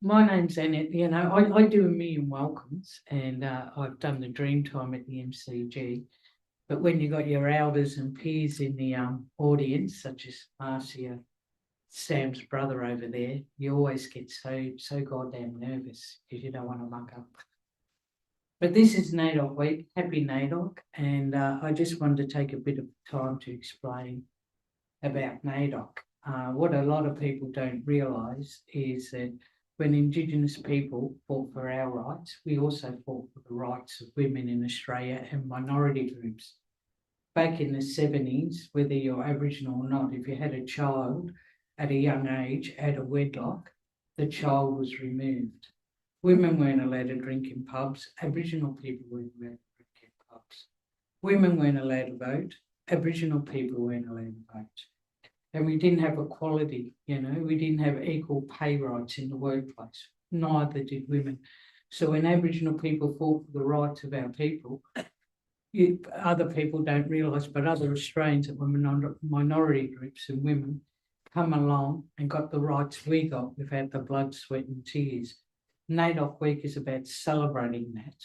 My name's Annette. I do a million welcomes, and I've done the dream time at the MCG. But when you got your elders and peers in the audience, such as Marcia, Sam's brother over there, you always get so goddamn nervous because you don't want to muck up. But this is NAIDOC week. Happy NAIDOC, and I just wanted to take a bit of time to explain about NAIDOC. What a lot of people don't realise is that when Indigenous people fought for our rights, we also fought for the rights of women in Australia and minority groups. Back in the 70s, whether you're Aboriginal or not, if you had a child at a young age out of wedlock, the child was removed. Women weren't allowed to drink in pubs. Aboriginal people weren't allowed to drink in pubs. Women weren't allowed to vote. Aboriginal people weren't allowed to vote. And we didn't have equality, we didn't have equal pay rights in the workplace. Neither did women. So when Aboriginal people fought for the rights of our people, other people don't realise, but other Australians that were minority groups and women come along and got the rights we got without the blood, sweat and tears. NAIDOC week is about celebrating that.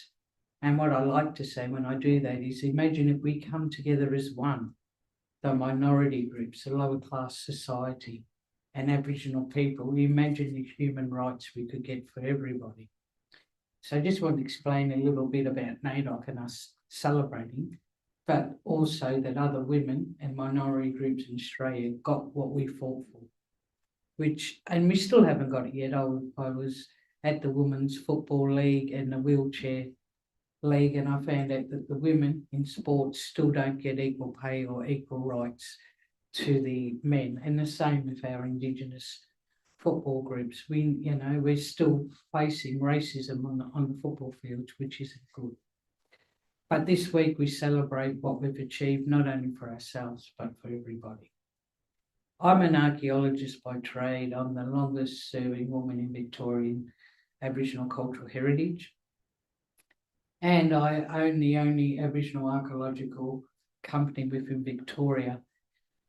And what I like to say when I do that is imagine if we come together as one, the minority groups, the lower class society and Aboriginal people, imagine the human rights we could get for everybody. So I just want to explain a little bit about NAIDOC and us celebrating, but also that other women and minority groups in Australia got what we fought for, and we still haven't got it yet. I was at the Women's Football League and the Wheelchair League, and I found out that the women in sports still don't get equal pay or equal rights to the men, and the same with our Indigenous football groups. We're still facing racism on the football field, which isn't good. But this week we celebrate what we've achieved, not only for ourselves, but for everybody. I'm an archaeologist by trade. I'm the longest serving woman in Victorian Aboriginal cultural heritage. And I own the only Aboriginal archaeological company within Victoria.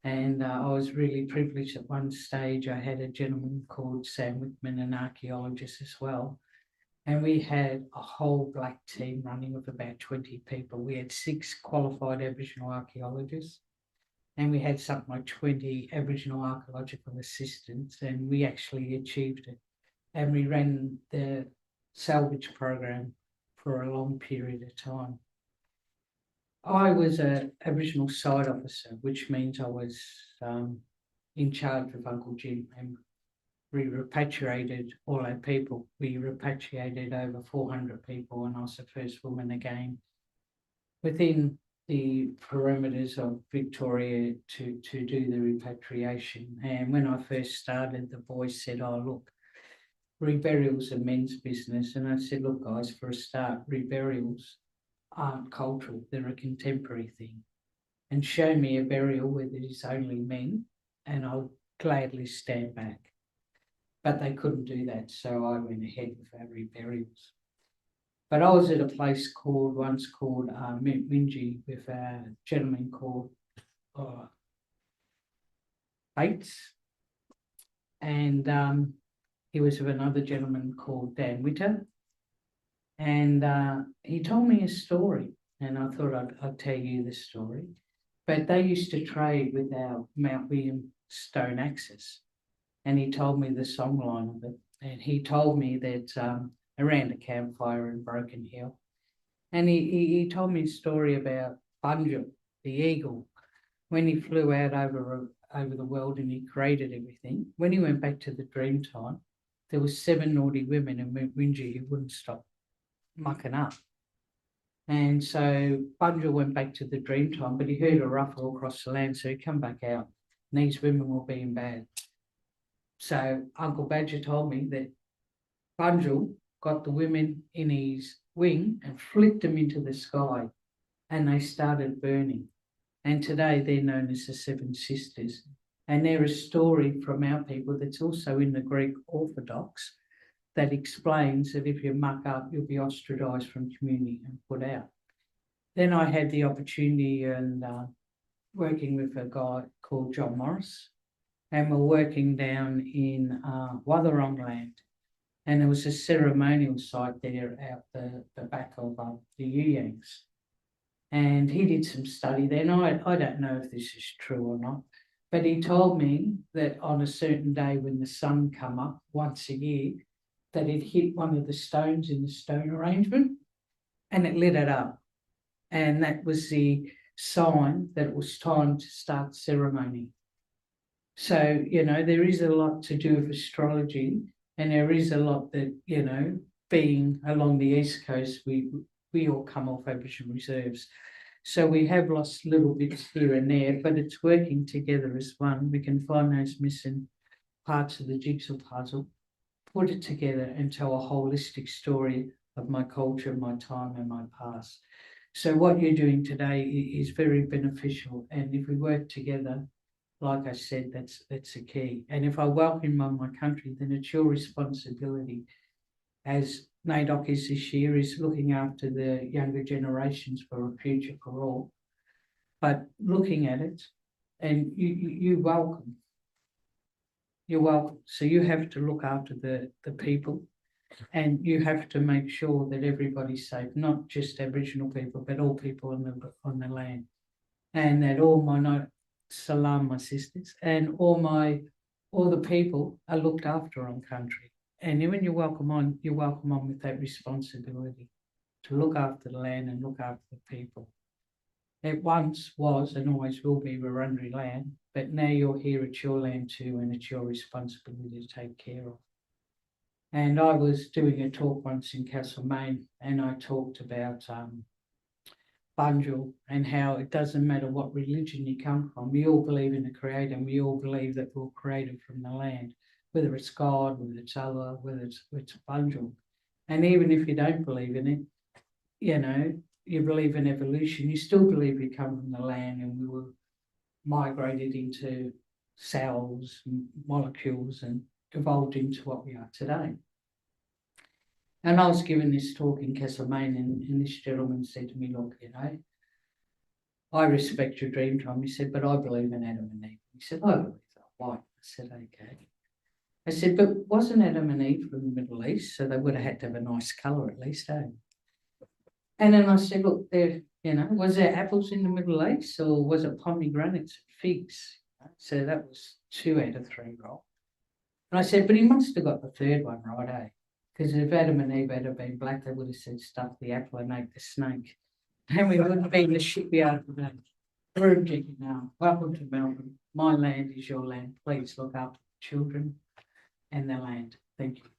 And I was really privileged at one stage. I had a gentleman called Sam Whitman, an archaeologist as well. And we had a whole black team running with about 20 people. We had 6 qualified Aboriginal archaeologists, and we had something like 20 Aboriginal archaeological assistants, and we actually achieved it. And we ran the salvage program for a long period of time. I was an Aboriginal side officer, which means I was in charge of Uncle Jim, and we repatriated all our people. We repatriated over 400 people, and I was the first woman again within the perimeters of Victoria to do the repatriation. And when I first started, the boys said, "Oh, look, reburials are men's business." And I said, "Look, guys, for a start, reburials aren't cultural, they're a contemporary thing. And show me a burial where there's only men, and I'll gladly stand back." But they couldn't do that, so I went ahead with our reburials. But I was at a place once called Wurundjeri with a gentleman called Bates, and he was with another gentleman called Dan Witter, and he told me a story, and I thought I'd tell you the story. But they used to trade with our Mount William stone axes, and he told me the songline of it, and he told me that around a campfire in Broken Hill, and he told me a story about Bunjil, the eagle, when he flew out over the world and he created everything. When he went back to the dream time, there were 7 naughty women in Wurundjeri who wouldn't stop mucking up. And so Bunjil went back to the dream time, but he heard a ruffle across the land, so he come back out, and these women were being bad. So Uncle Badger told me that Bunjil got the women in his wing and flicked them into the sky, and they started burning. And today they're known as the 7 Sisters. And they're a story from our people that's also in the Greek Orthodox that explains that if you muck up, you'll be ostracised from community and put out. Then I had the opportunity and working with a guy called John Morris, and we're working down in Wurundjeri land. And there was a ceremonial site there out the back of the Yuyangs. And he did some study there. And I don't know if this is true or not, but he told me that on a certain day when the sun come up once a year, that it hit one of the stones in the stone arrangement and it lit it up. And that was the sign that it was time to start ceremony. So, there is a lot to do with astrology, and there is a lot that, being along the East Coast, we all come off Aboriginal reserves. So we have lost little bits here and there, but it's working together as one. We can find those missing parts of the jigsaw puzzle, put it together and tell a holistic story of my culture, my time and my past. So what you're doing today is very beneficial. And if we work together, like I said, that's the key. And if I welcome on my country, then it's your responsibility, as NAIDOC is this year, is looking after the younger generations for a future for all. But looking at it, and you welcome. You're welcome. So you have to look after the people, and you have to make sure that everybody's safe, not just Aboriginal people, but all people on the land. And that all my salam, my sisters, and all the people are looked after on country. And when you're welcome on with that responsibility to look after the land and look after the people. It once was and always will be Wurundjeri land, but now you're here, it's your land too, and it's your responsibility to take care of. And I was doing a talk once in Castlemaine, and I talked about Bunjil and how it doesn't matter what religion you come from. We all believe in a creator, and we all believe that we're created from the land, whether it's God, whether it's Allah, whether it's Bunjil. And even if you don't believe in it, you believe in evolution, you still believe we come from the land and we were migrated into cells and molecules and evolved into what we are today. And I was given this talk in Castlemaine, and this gentleman said to me, look, I respect your dream time. He said, but I believe in Adam and Eve. He said, I believe that. Why? I said, okay. I said, but wasn't Adam and Eve from the Middle East? So they would have had to have a nice colour at least, eh? And then I said, look, was there apples in the Middle East, or was it pomegranates and figs? So that was 2 out of 3 wrong. And I said, but he must have got the 3rd one right, eh? Because if Adam and Eve had been black, they would have said, stuff the apple and ate the snake. And we wouldn't be in the shipyard today. Wurundjeri now. Welcome to Melbourne. My land is your land. Please look after the children and the land. Thank you.